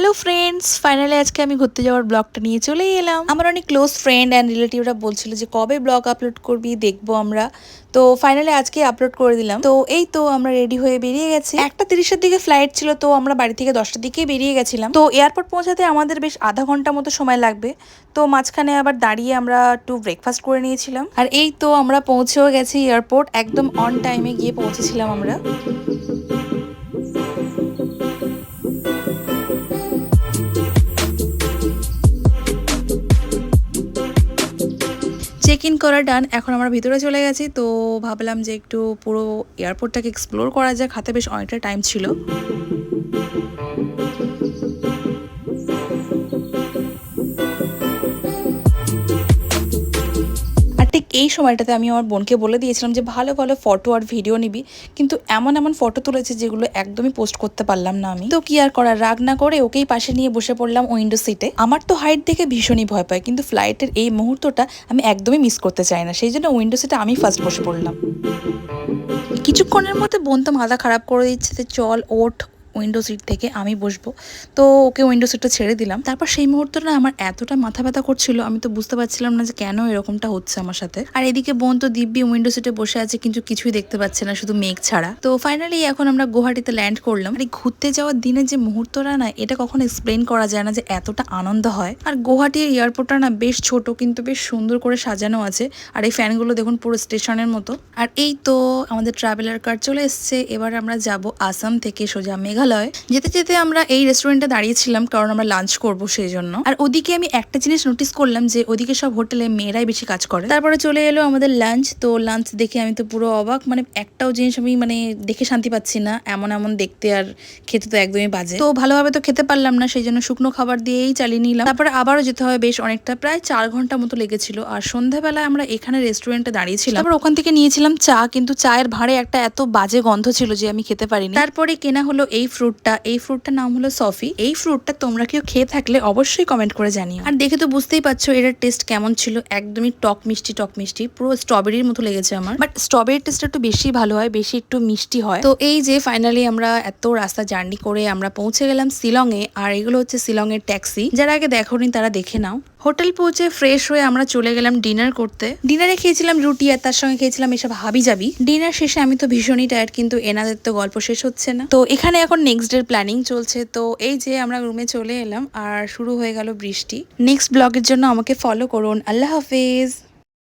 Hello friends, finally আজকে আমি ঘুরতে যাওয়ার ব্লগটা নিয়ে চলে এলাম। আমার অনেক ক্লোজ ফ্রেন্ড অ্যান্ড রিলেটিভরা বলছিল যে কবে ব্লগ আপলোড করবি, দেখবো আমরা। তো ফাইনালি আজকে আপলোড করে দিলাম। তো এই তো আমরা রেডি হয়ে বেরিয়ে গেছি। 1:30-এর দিকে ফ্লাইট ছিল, তো আমরা বাড়ি থেকে 10টার দিকে বেরিয়ে গেছিলাম। তো এয়ারপোর্ট পৌঁছাতে আমাদের বেশ আধা ঘন্টা মতো সময় লাগবে। তো মাঝখানে আবার দাঁড়িয়ে আমরা একটু ব্রেকফাস্ট করে নিয়েছিলাম। আর এই তো আমরা পৌঁছেও গেছি এয়ারপোর্ট, একদম অন টাইমে গিয়ে পৌঁছেছিলাম আমরা। চেক ইন করা ডান, এখন আমরা ভিতরে চলে গেছি। তো ভাবলাম যে একটু পুরো এয়ারপোর্টটাকে এক্সপ্লোর করা যাক, হাতে বেশ অনেকটা টাইম ছিল। আর ঠিক এই সময়টাতে আমি আমার বোনকে বলে দিয়েছিলাম যে ভালো ভালো ফটো আর ভিডিও নিবি, কিন্তু এমন এমন ফটো তুলেছে যেগুলো একদমই পোস্ট করতে পারলাম না আমি। তো কি আর করার, রাগ না করে ওকেই পাশে নিয়ে বসে পড়লাম উইন্ডো সিটে। আমার তো হাইট দেখে ভীষণই ভয় পায়, কিন্তু ফ্লাইটের এই মুহূর্তটা আমি একদমই মিস করতে চাই না, সেই জন্য উইন্ডো সিটে আমি ফার্স্ট বসে পড়লাম। কিছুক্ষণের মধ্যে বোন তো মাথা খারাপ করে দিচ্ছে যে চল ওঠ উইন্ডো সিট থেকে, আমি বসবো। তো ওকে উইন্ডো সিটটা ছেড়ে দিলাম। তারপর সেই মুহূর্তটা আমার এতটা মাথা ব্যথা করছিল, আমি তো বুঝতে পারছিলাম না যে কেন এরকমটা হচ্ছে আমার সাথে। আর এদিকে বোন তো দিব্যি উইন্ডো সিটে বসে আছে, কিন্তু কিছুই দেখতে পাচ্ছে না, শুধু মেঘ ছাড়া। তো ফাইনালি এখন আমরা গুয়াহাটিতে ল্যান্ড করলাম। আর এই ঘুরতে যাওয়ার দিনের যে মুহূর্তটা না, এটা কখনো এক্সপ্লেন করা যায় না যে এতটা আনন্দ হয়। আর গুয়াহাটির এয়ারপোর্টটা না বেশ ছোট, কিন্তু বেশ সুন্দর করে সাজানো আছে। আর এই ফ্যানগুলো দেখুন পুরো স্টেশনের মতো। আর এই তো আমাদের ট্রাভেলার কার চলে এসছে। এবার আমরা যাব আসাম থেকে সোজা মেঘালয়। যেতে যেতে আমরা এই রেস্টুরেন্টে দাঁড়িয়েছিলাম, কারণ আমরা লাঞ্চ করব সেই জন্য। আর ওদিকে আমি একটা জিনিস নোটিস করলাম যে ওদিকে সব হোটেলে মেয়েরাই বেশি কাজ করে। তারপরে চলে এলো আমাদের লাঞ্চ। তো লাঞ্চ দেখে আমি তো পুরো অবাক, মানে একটাও জিনিস আমি দেখে শান্তি পাচ্ছি না, এমন এমন দেখতে আর খেতে তো একদমই বাজে। তো ভালোভাবে তো খেতে পারলাম না, সেই জন্য শুকনো খাবার দিয়েই চালিয়ে নিলাম। তারপরে আবারও যেতে হয় বেশ অনেকটা, প্রায় 4 ঘন্টা মতো লেগেছিল। আর সন্ধ্যাবেলায় আমরা এখানে রেস্টুরেন্টে দাঁড়িয়েছিলাম। তারপর ওখান থেকে নিয়েছিলাম চা, কিন্তু চায়ের ভাঁড়ে একটা এত বাজে গন্ধ ছিল যে আমি খেতে পারিনি। তারপরে কেনা হলো এই ফ্রুটটার নাম হলো সফি। এই ফ্রুটটা তোমরা কেউ খেয়ে থাকলে অবশ্যই কমেন্ট করে জানিও। আর দেখে তো বুঝতেই পারছো এটার টেস্ট কেমন ছিল, একদমই টক মিষ্টি, পুরো স্ট্রবেরির মতো লেগেছে আমার। বাট স্ট্রবেরির টেস্টটা একটু বেশি ভালো হয়, বেশি একটু মিষ্টি হয়। তো এই যে ফাইনালি আমরা এত রাস্তা জার্নি করে আমরা পৌঁছে গেলাম শিলংয়ে। আর এগুলো হচ্ছে শিলংয়ের ট্যাক্সি, যারা আগে দেখোনি তারা দেখে নাও। হোটেল পৌঁছে ফ্রেশ হয়ে আমরা চলে গেলাম ডিনার করতে। ডিনারে খেয়েছিলাম রুটি, আর তার সঙ্গে খেয়েছিলাম এসব হাবি জাবি। ডিনার শেষে আমি তো ভীষণই টায়ার্ড, কিন্তু এনাদের তো গল্প শেষ হচ্ছে না। তো এখানে এখন নেক্সট ডে প্ল্যানিং চলছে। তো এই যে আমরা রুমে চলে এলাম, আর শুরু হয়ে গেল বৃষ্টি। নেক্সট ব্লগের জন্য আমাকে ফলো করুন। আল্লাহ হাফেজ।